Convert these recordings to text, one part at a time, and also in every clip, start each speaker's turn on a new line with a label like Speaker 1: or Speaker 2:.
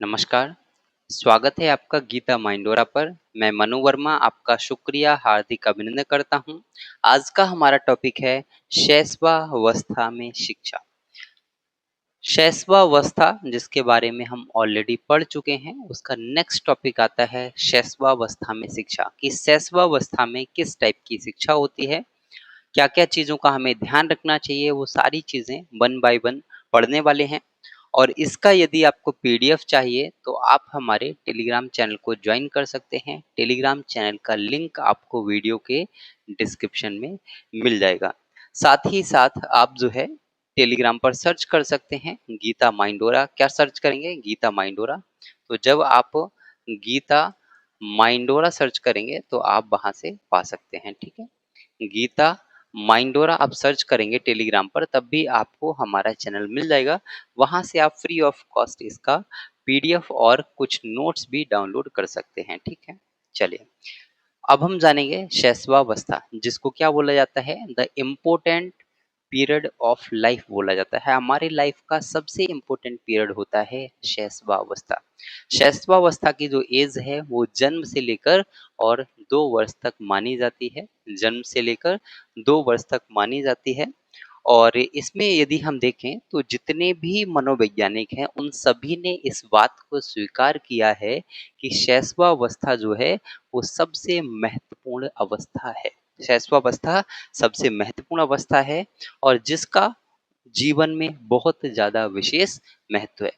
Speaker 1: नमस्कार, स्वागत है आपका गीता माइंडोरा पर। मैं मनु वर्मा आपका शुक्रिया हार्दिक अभिनंदन करता हूँ। आज का हमारा टॉपिक है शैशवावस्था में शिक्षा। शैशवावस्था जिसके बारे में हम ऑलरेडी पढ़ चुके हैं, उसका नेक्स्ट टॉपिक आता है शैशवावस्था में शिक्षा कि शैशवावस्था में किस टाइप की शिक्षा होती है, क्या-क्या चीज़ों का हमें ध्यान रखना चाहिए, वो सारी चीज़ें वन बाय वन पढ़ने वाले हैं। और इसका यदि आपको पीडीएफ चाहिए तो आप हमारे टेलीग्राम चैनल को ज्वाइन कर सकते हैं। टेलीग्राम चैनल का लिंक आपको वीडियो के डिस्क्रिप्शन में मिल जाएगा। साथ ही साथ आप जो है टेलीग्राम पर सर्च कर सकते हैं गीता माइंडोरा। क्या सर्च करेंगे? गीता माइंडोरा। तो जब आप गीता माइंडोरा सर्च करेंगे तो आप वहां से पा सकते हैं। ठीक है, गीता माइंडोरा आप सर्च करेंगे टेलीग्राम पर तब भी आपको हमारा चैनल मिल जाएगा। वहां से आप फ्री ऑफ कॉस्ट इसका पीडीएफ और कुछ नोट्स भी डाउनलोड कर सकते हैं। ठीक है, चलिए अब हम जानेंगे शैशवावस्था, जिसको क्या बोला जाता है, the important period of life बोला जाता है। हमारी लाइफ का सबसे इम्पोर्टेंट पीरियड होता है शैशवावस्था। शैशवावस्था की जो एज है वो जन्म से लेकर और 2 वर्ष तक मानी जाती है। जन्म से लेकर 2 वर्ष तक मानी जाती है। और इसमें यदि हम देखें तो जितने भी मनोवैज्ञानिक हैं उन सभी ने इस बात को स्वीकार किया है कि शैशवावस्था जो है वो सबसे महत्वपूर्ण अवस्था है। शैशवावस्था सबसे महत्वपूर्ण अवस्था है और जिसका जीवन में बहुत ज़्यादा विशेष महत्व है।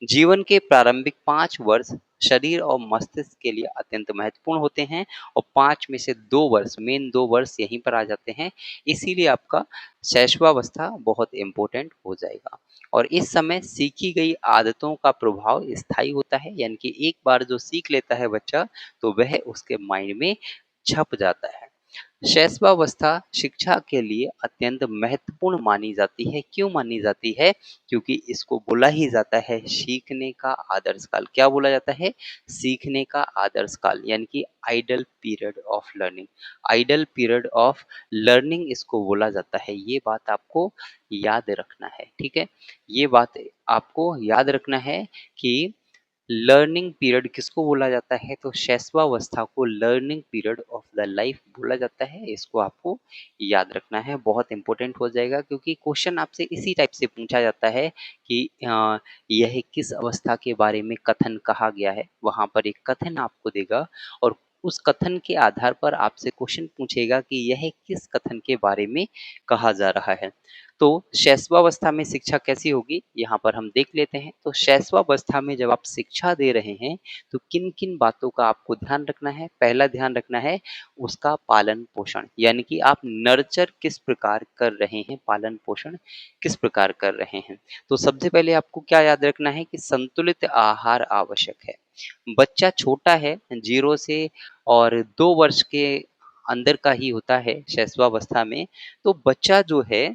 Speaker 1: जीवन के प्रारंभिक 5 वर्ष शरीर और मस्तिष्क के लिए अत्यंत महत्वपूर्ण होते हैं और 5 में से 2 वर्ष, मेन 2 वर्ष यहीं पर आ जाते हैं। इसीलिए आपका शैशवावस्था बहुत इम्पोर्टेंट हो जाएगा। और इस समय सीखी गई आदतों का प्रभाव स्थायी होता है, यानी कि एक बार जो सीख लेता है बच्चा तो वह उसके माइंड में छप जाता है। शैशवावस्था शिक्षा के लिए अत्यंत महत्वपूर्ण मानी जाती है। क्यों मानी जाती है? क्योंकि इसको बोला ही जाता है सीखने का आदर्श काल। क्या बोला जाता है? सीखने का आदर्श काल, यानी कि idle period of learning. Idle period of learning इसको बोला जाता है। ये बात आपको याद रखना है। ठीक है, ये बात आपको याद रखना है कि लर्निंग पीरियड किसको बोला जाता है, तो शैशवावस्था को learning period of the life बोला जाता है। इसको आपको याद रखना है, बहुत इंपॉर्टेंट हो जाएगा क्योंकि क्वेश्चन आपसे इसी टाइप से पूछा जाता है कि यह किस अवस्था के बारे में कथन कहा गया है। वहां पर एक कथन आपको देगा और उस कथन के आधार पर आपसे क्वेश्चन पूछेगा कि यह किस कथन के बारे में कहा जा रहा है। तो शैशवावस्था में शिक्षा कैसी होगी, यहाँ पर हम देख लेते हैं। तो शैशवावस्था में जब आप शिक्षा दे रहे हैं तो किन किन बातों का आपको ध्यान रखना है। पहला ध्यान रखना है उसका पालन पोषण, यानी कि आप नर्चर किस प्रकार कर रहे हैं, पालन पोषण किस प्रकार कर रहे हैं। तो सबसे पहले आपको क्या याद रखना है कि संतुलित आहार आवश्यक है। बच्चा छोटा है, 0 से और 2 वर्ष के अंदर का ही होता है शैशवावस्था में। तो बच्चा जो है,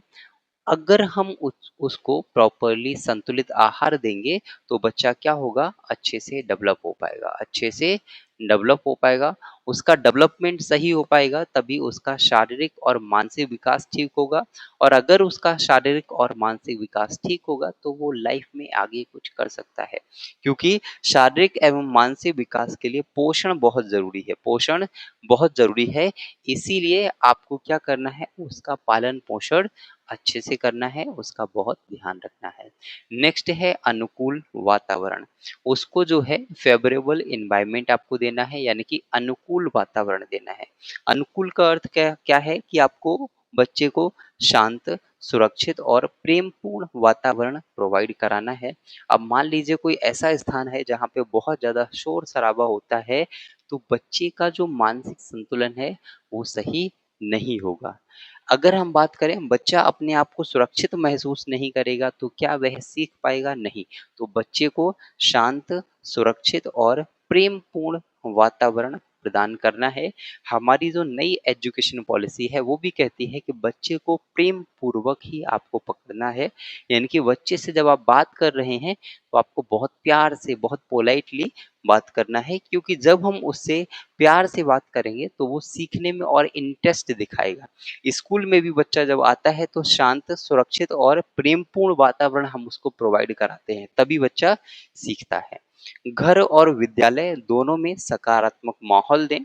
Speaker 1: अगर हम उसको प्रॉपरली संतुलित आहार देंगे तो बच्चा क्या होगा, अच्छे से डेवलप हो पाएगा, अच्छे से डेवलप हो पाएगा। उसका डेवलपमेंट सही हो पाएगा तभी उसका शारीरिक और मानसिक विकास ठीक होगा। और अगर उसका शारीरिक और मानसिक विकास ठीक होगा तो वो लाइफ में आगे कुछ कर सकता है। क्योंकि शारीरिक एवं मानसिक विकास के लिए पोषण बहुत जरूरी है, पोषण बहुत जरूरी है। इसीलिए आपको क्या करना है, उसका पालन पोषण अच्छे से करना है, उसका बहुत ध्यान रखना है। नेक्स्ट है अनुकूल वातावरण। उसको जो है फेवरेबल एनवायरनमेंट आपको देना है, यानी कि अनुकूल वातावरण देना है। अनुकूल का अर्थ क्या क्या है कि आपको बच्चे को शांत, सुरक्षित और प्रेमपूर्ण वातावरण प्रोवाइड कराना है। अब मान लीजिए कोई ऐसा स्थान है जहाँ पे बहुत ज्यादा शोर शराबा होता है तो बच्चे का जो मानसिक संतुलन है वो सही नहीं होगा। अगर हम बात करें बच्चा अपने आप को सुरक्षित महसूस नहीं करेगा तो क्या वह सीख पाएगा? नहीं। तो बच्चे को शांत, सुरक्षित और प्रेमपूर्ण वातावरण प्रदान करना है। हमारी जो नई एजुकेशन पॉलिसी है वो भी कहती है कि बच्चे को प्रेम पूर्वक ही आपको पकड़ना है, यानी कि बच्चे से जब आप बात कर रहे हैं तो आपको बहुत प्यार से, बहुत पोलाइटली बात करना है। क्योंकि जब हम उससे प्यार से बात करेंगे तो वो सीखने में और इंटरेस्ट दिखाएगा। स्कूल में भी बच्चा जब आता है तो शांत, सुरक्षित और प्रेमपूर्ण वातावरण हम उसको प्रोवाइड कराते हैं, तभी बच्चा सीखता है। घर और विद्यालय दोनों में सकारात्मक माहौल दें।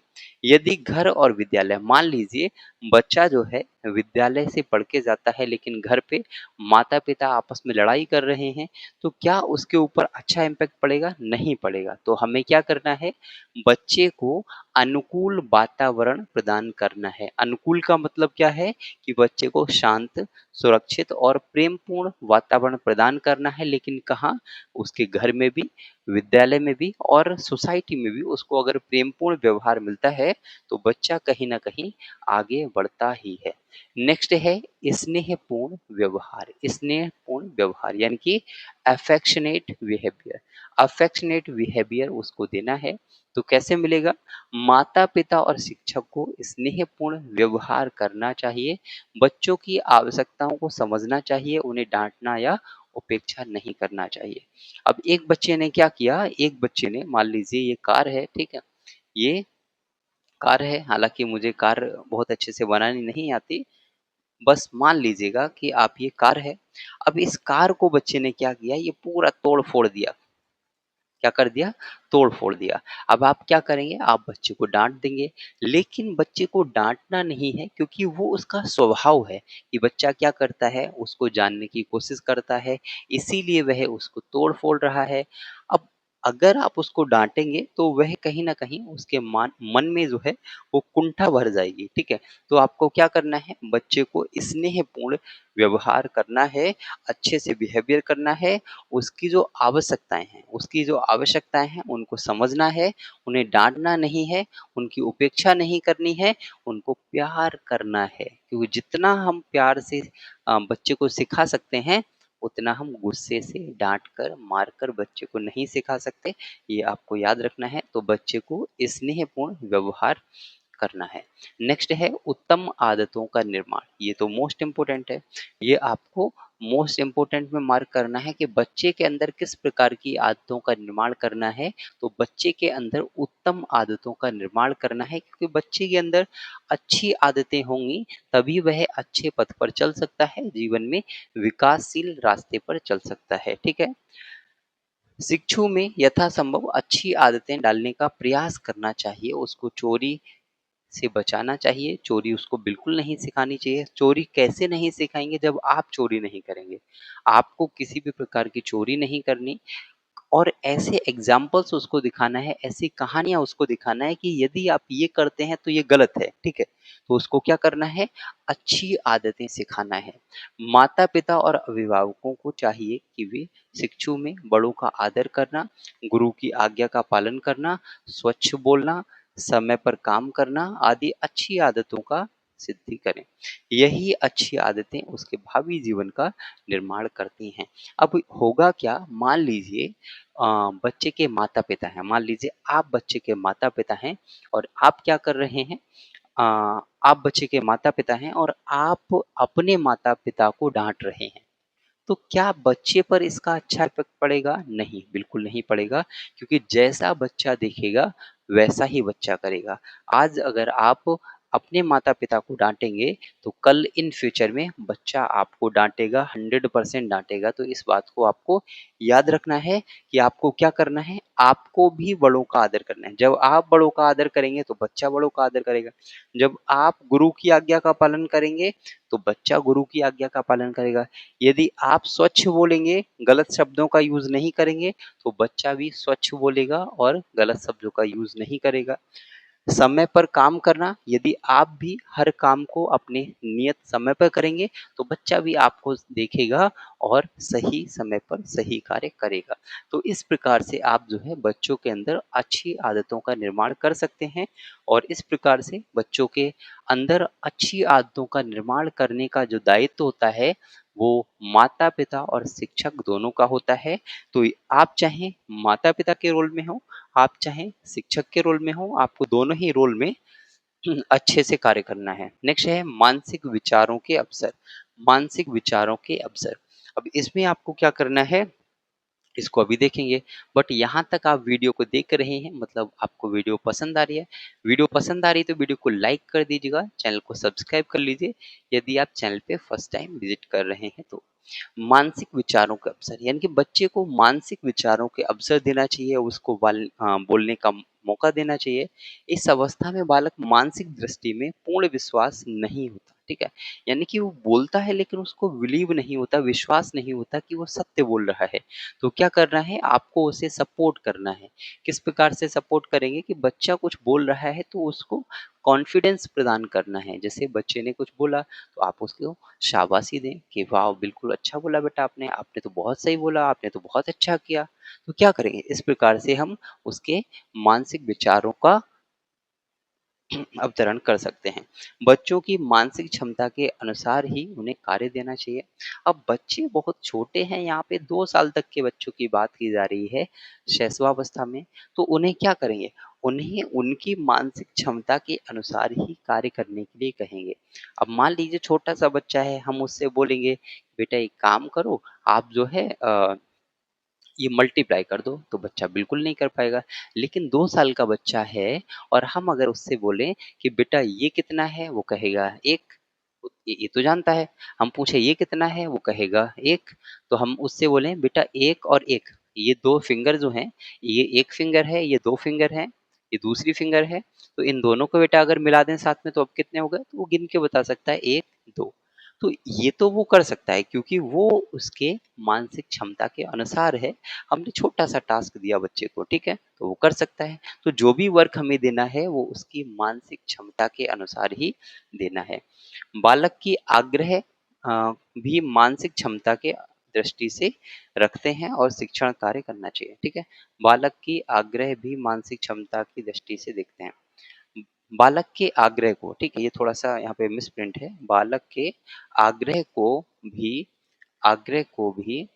Speaker 1: यदि घर और विद्यालय, मान लीजिए बच्चा जो है विद्यालय से पढ़ के जाता है लेकिन घर पे माता-पिता आपस में लड़ाई कर रहे हैं, तो क्या उसके ऊपर अच्छा इम्पैक्ट पड़ेगा? नहीं पड़ेगा। तो हमें क्या करना है? बच्चे को अनुकूल वातावरण प्रदान करना है। अनुकूल का मतलब क्या है? कि बच्चे को शांत, सुरक्षित और प्रेमपूर्ण वातावरण प्रदान करना है, लेकिन कहाँ? उसके घर में भी, विद्यालय में भी और सोसाइटी में भी उसको अगर प्रेमपूर्ण व्यवहार मिलता है, तो बच्चा कहीं न कहीं आगे बढ़ता ही है। नेक्स्ट है स्नेहपूर्ण व्यवहार। स्नेहपूर्ण व्यवहार यानी कि अफेक्शनेट बिहेवियर। अफेक्शनेट बिहेवियर उसको देना है, तो कैसे मिलेगा? माता-पिता और शिक्षक को स्नेहपूर्ण व्यवहार करना चाहिए, बच्चों की आवश्यकताओं को समझना चाहिए, उन्हें डाँटना या उपेक्षा नहीं करना चाहिए। अब एक बच्चे ने क्या किया, एक बच्चे ने, मान लीजिए ये कार है, ठीक है? ये कार है, हालाँकि मुझे कार बहुत अच्छे से बनानी नहीं आती, बस मान लीजिएगा कि आप ये कार है। अब इस कार को बच्चे ने क्या किया, ये पूरा तोड़-फोड़ दिया। क्या कर दिया? तोड़-फोड़ दिया। अब आप क्या करेंगे? आप बच्चे को डाँट देंगे, लेकिन बच्चे को डाँटना नहीं है, क्योंकि वो उसका स्वभाव है कि बच्चा क्या करता है, उसको जानने की कोशिश करता है, इसीलिए वह उसको तोड़-फोड़ रहा है। अब अगर आप उसको डाँटेंगे, तो वह कहीं न कहीं उसके मन में जो है, वो कुंठा भर जाएगी, ठीक है? तो आपको क्या करना है? बच्चे को स्नेहपूर्ण व्यवहार करना है, अच्छे से बिहेवियर करना है, उसकी जो आवश्यकताएँ हैं उनको समझना है, उन्हें डाँटना नहीं है, उनकी उपेक्षा नहीं करनी है, उनको प्यार करना है। क्योंकि जितना हम प्यार से बच्चे को सिखा सकते हैं, उतना हम गुस्से से डाँट कर, मार कर बच्चे को नहीं सिखा सकते। ये आपको याद रखना है। तो बच्चे को स्नेहपूर्ण व्यवहार करना है। नेक्स्ट है उत्तम आदतों का निर्माण। ये तो मोस्ट इम्पोर्टेंट है। ये आपको मोस्ट इम्पोर्टेंट में मार्क करना है कि बच्चे के अंदर किस प्रकार की आदतों का निर्माण करना है। तो बच्चे के अंदर उत्तम आदतों का निर्माण करना है, क्योंकि बच्चे के अंदर अच्छी आदतें होंगी, तभी वह अच्छे पथ पर चल सकता है, जीवन में विकासशील रास्ते पर चल सकता है। ठीक है? शिक्षु में यथासंभव अच्छी आदतें डालने का प्रयास करना चाहिए। उसको चोरी से बचाना चाहिए, चोरी उसको बिल्कुल नहीं सिखानी चाहिए। चोरी कैसे नहीं सिखाएँगे? जब आप चोरी नहीं करेंगे। आपको किसी भी प्रकार की चोरी नहीं करनी, और ऐसे एग्ज़ाम्पल्स उसको दिखाना है, ऐसी कहानियाँ उसको दिखाना है कि यदि आप ये करते हैं तो ये गलत है, ठीक है? तो उसको क्या करना है? अच्छी आदतें सिखाना है। माता-पिता और अभिभावकों को चाहिए कि वे शिक्षु में बड़ों का आदर करना, गुरु की आज्ञा का पालन करना, स्वच्छ बोलना, समय पर काम करना आदि अच्छी आदतों का सिद्धि करें। यही अच्छी आदतें उसके भावी जीवन का निर्माण करती हैं। अब होगा क्या, मान लीजिए बच्चे के माता-पिता हैं, मान लीजिए आप बच्चे के माता-पिता हैं और आप क्या कर रहे हैं, अ, आप बच्चे के माता-पिता हैं और आप अपने माता-पिता को डाँट रहे हैं। तो क्या बच्चे पर इसका अच्छा इफ़ेक्ट पड़ेगा? नहीं, बिल्कुल नहीं पड़ेगा, क्योंकि जैसा बच्चा देखेगा, वैसा ही बच्चा करेगा। आज अगर आप अपने माता-पिता को डाँटेंगे, तो कल इन फ्यूचर में बच्चा आपको डाँटेगा, 100% डाँटेगा। तो इस बात को आपको याद रखना है कि आपको क्या करना है, आपको भी बड़ों का आदर करना है। जब आप बड़ों का आदर करेंगे, तो बच्चा बड़ों का आदर करेगा। जब आप गुरु की आज्ञा का पालन करेंगे, तो बच्चा गुरु की आज्ञा का पालन करेगा। यदि आप स्वच्छ बोलेंगे, गलत शब्दों का यूज़ नहीं करेंगे, तो बच्चा भी स्वच्छ बोलेगा और गलत शब्दों का यूज़ नहीं करेगा। समय पर काम करना, यदि आप भी हर काम को अपने नियत समय पर करेंगे, तो बच्चा भी आपको देखेगा और सही समय पर सही कार्य करेगा। तो इस प्रकार से आप जो है बच्चों के अंदर अच्छी आदतों का निर्माण कर सकते हैं, और इस प्रकार से बच्चों के अंदर अच्छी आदतों का निर्माण करने का जो दायित्व होता है, वो माता-पिता और शिक्षक दोनों का होता है। तो आप चाहें माता-पिता के रोल में हों, आप चाहें शिक्षक के रोल में हो, आपको दोनों ही रोल में अच्छे से कार्य करना है। नेक्स्ट है मानसिक विचारों के अवसर। मानसिक विचारों के अवसर। अब इसमें आपको क्या करना है, इसको अभी देखेंगे, बट यहाँ तक आप वीडियो को देख रहे हैं, मतलब आपको वीडियो पसंद आ रही है। वीडियो पसंद आ रही है तो वीडियो को लाइक कर दीजिएगा, चैनल को सब्सक्राइब कर लीजिए, यदि आप चैनल पे फर्स्ट टाइम विजिट कर रहे हैं तो। मानसिक विचारों के अवसर, यानी कि बच्चे को मानसिक विचारों के अवसर देना चाहिए, उसको बोलने का मौका देना चाहिए। इस अवस्था में बालक मानसिक दृष्टि में पूर्ण विश्वास नहीं होता, ठीक है? यानी कि वो बोलता है लेकिन उसको बिलीव नहीं होता, विश्वास नहीं होता कि वो सत्य बोल रहा है। तो क्या करना है, आपको उसे सपोर्ट करना है। किस प्रकार से सपोर्ट करेंगे कि बच्चा कुछ बोल रहा है तो उसको कॉन्फिडेंस प्रदान करना है। जैसे बच्चे ने कुछ बोला तो आप उसको शाबाशी दें कि वाह! बिल्कुल अच्छा बोला बेटा आपने, आपने तो बहुत सही बोला, आपने तो बहुत अच्छा किया। तो क्या करेंगे, इस प्रकार से हम उसके मानसिक विचारों का अवतरण कर सकते हैं। बच्चों की मानसिक क्षमता के अनुसार ही उन्हें कार्य देना चाहिए। अब बच्चे बहुत छोटे हैं, यहाँ पे 2 साल तक के बच्चों की बात की जा रही है शैशवावस्था में, तो उन्हें क्या करेंगे? उन्हें उनकी मानसिक क्षमता के अनुसार ही कार्य करने के लिए कहेंगे। अब मान लीजिए छोटा-सा बच्चा है, हम उससे बोलेंगे, "बेटा एक काम करो, आप जो है ये मल्टीप्लाई कर दो", तो बच्चा बिल्कुल नहीं कर पाएगा। लेकिन 2 साल का बच्चा है और हम अगर उससे बोलें कि बेटा ये कितना है? वो कहेगा 1, ये तो जानता है। हम पूछे ये कितना है? वो कहेगा 1। तो हम उससे बोलें बेटा 1 और 1, ये 2 फिंगर जो हैं, ये 1 फिंगर है, ये 2 फिंगर है, ये दूसरी फिंगर है। तो इन दोनों को बेटा अगर मिला दें साथ में तो अब कितने हो गए? तो वो गिन के बता सकता है 1, 2। तो ये तो वो कर सकता है क्योंकि वो उसके मानसिक क्षमता के अनुसार है। हमने छोटा-सा टास्क दिया बच्चे को, ठीक है? तो वो कर सकता है। तो जो भी वर्क हमें देना है वो उसकी मानसिक क्षमता के अनुसार ही देना है। बालक की आग्रह भी मानसिक क्षमता के दृष्टि से रखते हैं और शिक्षण कार्य करना चाहिए, ठीक है? बालक की आग्रह भी मानसिक क्षमता की दृष्टि से देखते हैं। बालक के आग्रह को, ठीक है, ये थोड़ा-सा यहाँ पे मिसप्रिंट है। बालक के आग्रह को भी आग्रह को भी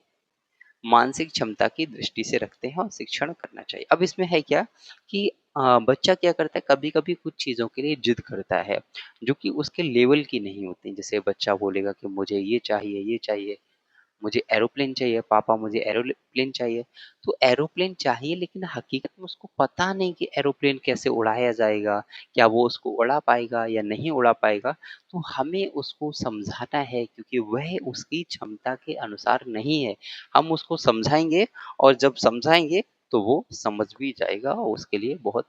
Speaker 1: मानसिक क्षमता की दृष्टि से रखते हैं और शिक्षण करना चाहिए। अब इसमें है क्या कि बच्चा क्या करता है, कभी-कभी कुछ चीज़ों के लिए जिद करता है, जो कि उसके लेवल की नहीं होती। जैसे बच्चा बोलेगा कि मुझे ये चाहिए, मुझे एरोप्लेन चाहिए, पापा मुझे एरोप्लेन चाहिए। तो एरोप्लेन चाहिए लेकिन हकीकत में उसको पता नहीं कि एरोप्लेन कैसे उड़ाया जाएगा, क्या वो उसको उड़ा पाएगा या नहीं उड़ा पाएगा। तो हमें उसको समझाना है क्योंकि वह उसकी क्षमता के अनुसार नहीं है। हम उसको समझाएँगे और जब समझाएँगे तो वो समझ भी जाएगा और उसके लिए बहुत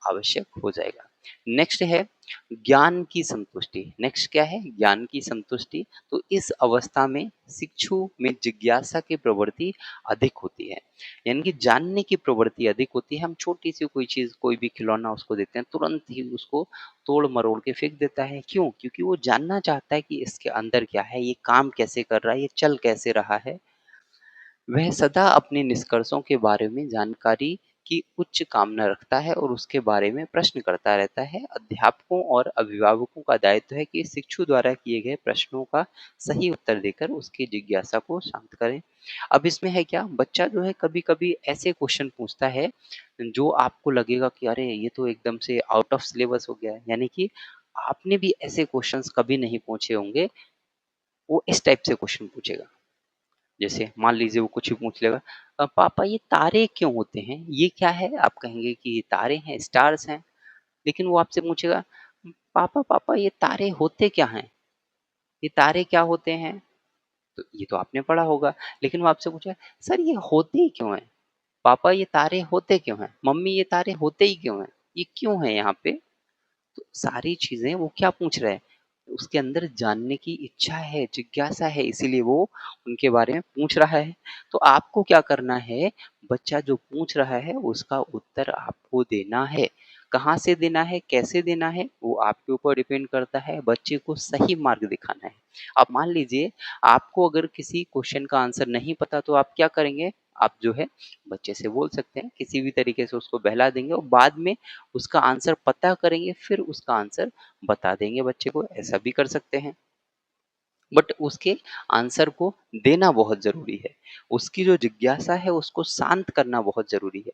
Speaker 1: आवश्यक हो जाएगा। नेक्स्ट है ज्ञान की संतुष्टि। नेक्स्ट क्या है? ज्ञान की संतुष्टि। तो इस अवस्था में शिक्षु में जिज्ञासा की प्रवृत्ति अधिक होती है, यानी कि जानने की प्रवृत्ति अधिक होती है। हम छोटी सी कोई चीज़, कोई भी खिलौना उसको देते हैं, तुरंत ही उसको तोड़ मरोड़ के फेंक देता है। क्यों? क्योंकि वो जानना चाहता है कि इसके अंदर क्या है, ये काम कैसे कर रहा है, ये चल कैसे रहा है। वह सदा अपने निष्कर्षों के बारे में जानकारी की उच्च कामना रखता है और उसके बारे में प्रश्न करता रहता है। अध्यापकों और अभिभावकों का दायित्व है कि शिक्षु द्वारा किए गए प्रश्नों का सही उत्तर देकर उसकी जिज्ञासा को शांत करें। अब इसमें है क्या, बच्चा जो है कभी-कभी ऐसे क्वेश्चन पूछता है जो आपको लगेगा कि अरे ये तो एकदम से आउट ऑफ सिलेबस हो गया है। यानी कि आपने भी ऐसे क्वेश्चंस कभी नहीं पूछे होंगे, वो इस टाइप से क्वेश्चन पूछेगा। जैसे मान लीजिए वो कुछ भी पूछ लेगा, पापा ये तारे क्यों होते हैं? ये क्या है? आप कहेंगे कि ये तारे हैं, स्टार्स हैं। लेकिन वो आपसे पूछेगा, पापा पापा ये तारे होते क्या हैं? ये तारे क्या होते हैं? तो ये तो आपने पढ़ा होगा। लेकिन वो आपसे पूछेगा, सर ये होते क्यों हैं? पापा ये तारे होते क्यों हैं? मम्मी ये तारे होते ही क्यों हैं? ये क्यों है यहाँ पे? तो सारी चीज़ें वो क्या पूछ रहा है? उसके अंदर जानने की इच्छा है, जिज्ञासा है, इसीलिए वो उनके बारे में पूछ रहा है। तो आपको क्या करना है, बच्चा जो पूछ रहा है उसका उत्तर आपको देना है। कहाँ से देना है, कैसे देना है, वो आपके ऊपर डिपेंड करता है, बच्चे को सही मार्ग दिखाना है। अब मान लीजिए आपको अगर किसी क्वेश्चन का आंसर नहीं पता तो आप क्या करेंगे? आप जो है बच्चे से बोल सकते हैं, किसी भी तरीके से उसको बहला देंगे और बाद में उसका आंसर पता करेंगे, फिर उसका आंसर बता देंगे बच्चे को, ऐसा भी कर सकते हैं। बट उसके आंसर को देना बहुत ज़रूरी है। उसकी जो जिज्ञासा है उसको शांत करना बहुत ज़रूरी है।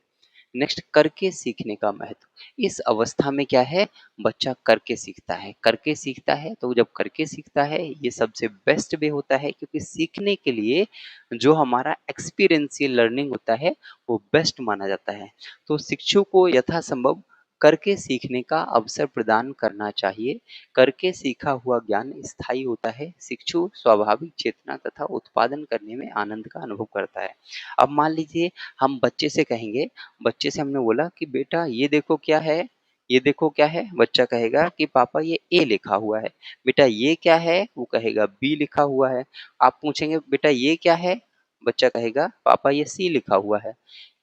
Speaker 1: नेक्स्ट, करके सीखने का महत्व। इस अवस्था में क्या है, बच्चा करके सीखता है। करके सीखता है तो जब करके सीखता है ये सबसे बेस्ट वे होता है क्योंकि सीखने के लिए जो हमारा एक्सपीरियंशियल लर्निंग होता है वो बेस्ट माना जाता है। तो शिक्षु को यथासंभव करके सीखने का अवसर प्रदान करना चाहिए। करके सीखा हुआ ज्ञान स्थायी होता है। शिक्षु स्वाभाविक चेतना तथा उत्पादन करने में आनंद का अनुभव करता है। अब मान लीजिए हम बच्चे से कहेंगे, बच्चे से हमने बोला कि बेटा ये देखो क्या है, ये देखो क्या है? बच्चा कहेगा कि पापा ये ए लिखा हुआ है। बेटा ये क्या है? वो कहेगा बी लिखा हुआ है। आप पूछेंगे बेटा ये क्या है? बच्चा कहेगा पापा ये सी लिखा हुआ है।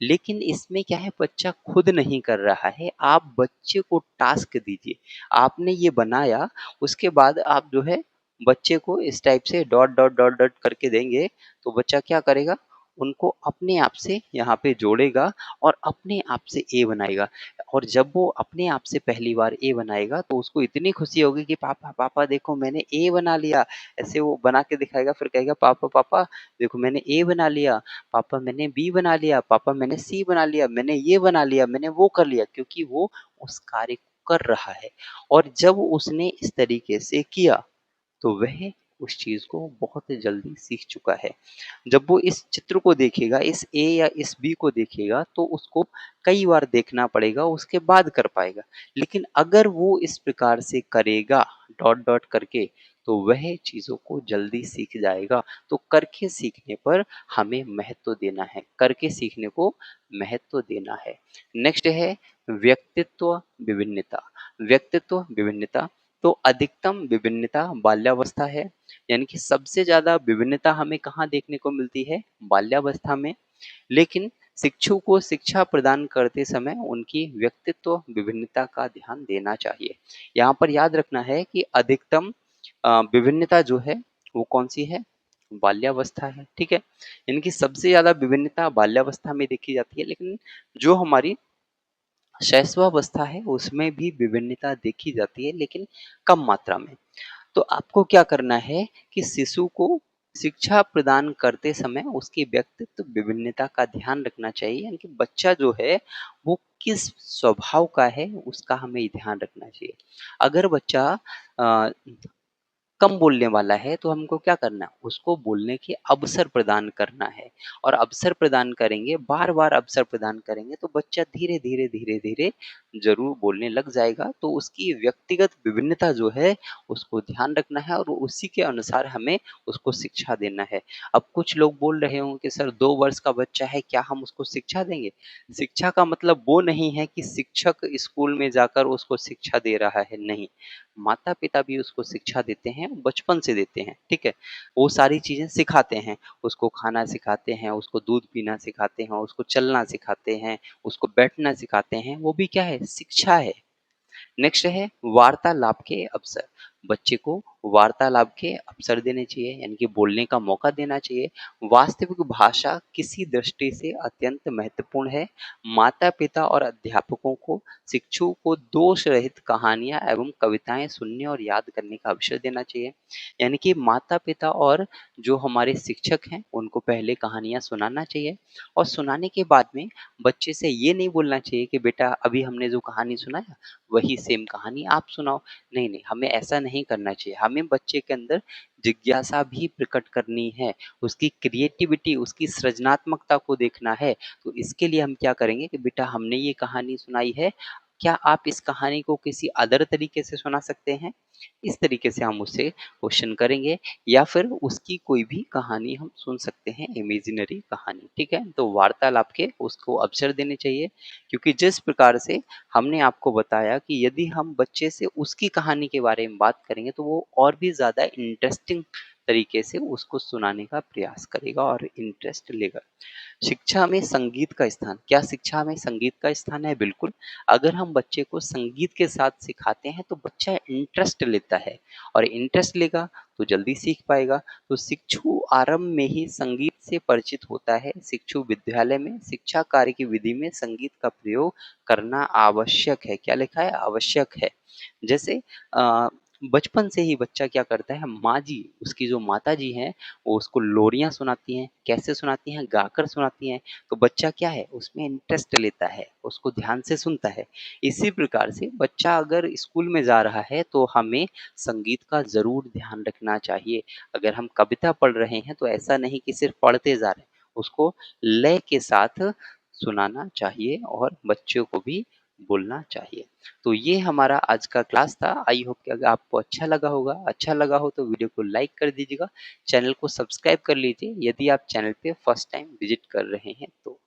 Speaker 1: लेकिन इसमें क्या है, बच्चा खुद नहीं कर रहा है, आप बच्चे को टास्क दीजिए। आपने ये बनाया, उसके बाद आप जो है बच्चे को इस टाइप से डॉट डॉट डॉट डॉट करके देंगे, तो बच्चा क्या करेगा, उनको अपने आप से यहाँ पे जोड़ेगा और अपने आप से ए बनाएगा। और जब वो अपने आप से पहली बार ए बनाएगा तो उसको इतनी खुशी होगी कि पापा पापा देखो मैंने ए बना लिया। ऐसे वो बना के दिखाएगा, फिर कहेगा पापा पापा देखो मैंने ए बना लिया, पापा मैंने बी बना लिया, पापा मैंने सी बना लिया, मैंने ये बना लिया, मैंने वो कर लिया, क्योंकि वो उस कार्य को कर रहा है। और जब उसने इस तरीके से किया तो वह उस चीज को बहुत जल्दी सीख चुका है। जब वो इस चित्र को देखेगा, इस ए या इस बी को देखेगा, तो उसको कई बार देखना पड़ेगा, उसके बाद कर पाएगा। लेकिन अगर वो इस प्रकार से करेगा डॉट डॉट करके, तो वह चीजों को जल्दी सीख जाएगा। तो करके सीखने पर हमें महत्व देना है, करके सीखने को महत्व देना है। नेक्स्ट है व्यक्तित्व विभिन्नता। व्यक्तित्व विभिन्नता, तो अधिकतम विभिन्नता बाल्यावस्था है। यानी कि सबसे ज्यादा विभिन्नता हमें कहाँ देखने को मिलती है, बाल्यावस्था में। लेकिन शिक्षु को शिक्षा प्रदान करते समय उनकी व्यक्तित्व विभिन्नता का ध्यान देना चाहिए। यहाँ पर याद रखना है कि अधिकतम विभिन्नता जो है वो कौन सी है, बाल्यावस्था है। ठीक है, इनकी सबसे ज्यादा विभिन्नता बाल्यावस्था में देखी जाती है, लेकिन जो हमारी शैशवावस्था है उसमें भी विभिन्नता देखी जाती है, लेकिन कम मात्रा में। तो आपको क्या करना है कि शिशु को शिक्षा प्रदान करते समय उसकी व्यक्तित्व विभिन्नता का ध्यान रखना चाहिए। यानी कि बच्चा जो है वो किस स्वभाव का है उसका हमें ध्यान रखना चाहिए। अगर बच्चा अ, कम बोलने वाला है तो हमको क्या करना है, उसको बोलने के अवसर प्रदान करना है। और अवसर प्रदान करेंगे, बार बार अवसर प्रदान करेंगे, तो बच्चा धीरे धीरे धीरे धीरे जरूर बोलने लग जाएगा। तो उसकी व्यक्तिगत विभिन्नता जो है उसको ध्यान रखना है और उसी के अनुसार हमें उसको शिक्षा देना है। अब कुछ लोग बोल रहे होंगे कि सर 2 वर्ष का बच्चा है, क्या हम उसको शिक्षा देंगे? शिक्षा का मतलब वो नहीं है कि शिक्षक स्कूल में जाकर उसको शिक्षा दे रहा है, नहीं। माता पिता भी उसको शिक्षा देते हैं, बचपन से देते हैं। ठीक है, वो सारी चीजें सिखाते हैं, उसको खाना सिखाते हैं, उसको दूध पीना सिखाते हैं, उसको चलना सिखाते हैं, उसको बैठना सिखाते हैं, वो भी क्या है, शिक्षा है। नेक्स्ट है वार्तालाप के अवसर। बच्चे को वार्तालाप के अवसर देने चाहिए, यानी कि बोलने का मौका देना चाहिए। वास्तविक भाषा किसी दृष्टि से अत्यंत महत्वपूर्ण है। माता पिता और अध्यापकों को शिक्षु को दोष रहित कहानियां एवं कविताएं सुनने और याद करने का अवसर देना चाहिए। यानी कि माता पिता और जो हमारे शिक्षक हैं उनको पहले कहानियां सुनाना चाहिए, और सुनाने के बाद में बच्चे से ये नहीं बोलना चाहिए कि बेटा अभी हमने जो कहानी सुनाया वही सेम कहानी आप सुनाओ। नहीं नहीं, हमें ऐसा नहीं करना चाहिए। हमें बच्चे के अंदर जिज्ञासा भी प्रकट करनी है, उसकी क्रिएटिविटी, उसकी सृजनात्मकता को देखना है। तो इसके लिए हम क्या करेंगे कि बेटा हमने ये कहानी सुनाई है, क्या आप इस कहानी को किसी अदर तरीके से सुना सकते हैं? इस तरीके से हम उससे क्वेश्चन करेंगे, या फिर उसकी कोई भी कहानी हम सुन सकते हैं, इमेजिनरी कहानी। ठीक है, तो वार्तालाप के उसको अवसर देने चाहिए, क्योंकि जिस प्रकार से हमने आपको बताया कि यदि हम बच्चे से उसकी कहानी के बारे में बात करेंगे तो वो और भी ज़्यादा इंटरेस्टिंग तरीके से उसको सुनाने का प्रयास करेगा और इंटरेस्ट लेगा। शिक्षा में संगीत का स्थान, क्या शिक्षा में संगीत का स्थान है? बिल्कुल। अगर हम बच्चे को संगीत के साथ सिखाते हैं तो बच्चा इंटरेस्ट लेता है, और इंटरेस्ट लेगा तो जल्दी सीख पाएगा। तो शिक्षु आरंभ में ही संगीत से परिचित होता है। शिक्षु विद्यालय में शिक्षा कार्य की विधि में संगीत का प्रयोग करना आवश्यक है। क्या लिखा है? आवश्यक है। जैसे बचपन से ही बच्चा क्या करता है, माँ जी, उसकी जो माता जी हैं वो उसको लोरियां सुनाती हैं। कैसे सुनाती हैं? गाकर सुनाती हैं। तो बच्चा क्या है, उसमें इंटरेस्ट लेता है, उसको ध्यान से सुनता है। इसी प्रकार से बच्चा अगर स्कूल में जा रहा है तो हमें संगीत का जरूर ध्यान रखना चाहिए। अगर हम कविता पढ़ रहे हैं तो ऐसा नहीं कि सिर्फ पढ़ते जा रहे हैं, उसको लय के साथ सुनाना चाहिए और बच्चों को भी बोलना चाहिए। तो ये हमारा आज का क्लास था। आई होप कि अगर आपको अच्छा लगा होगा, अच्छा लगा हो तो वीडियो को लाइक कर दीजिएगा, चैनल को सब्सक्राइब कर लीजिए यदि आप चैनल पे फर्स्ट टाइम विजिट कर रहे हैं तो।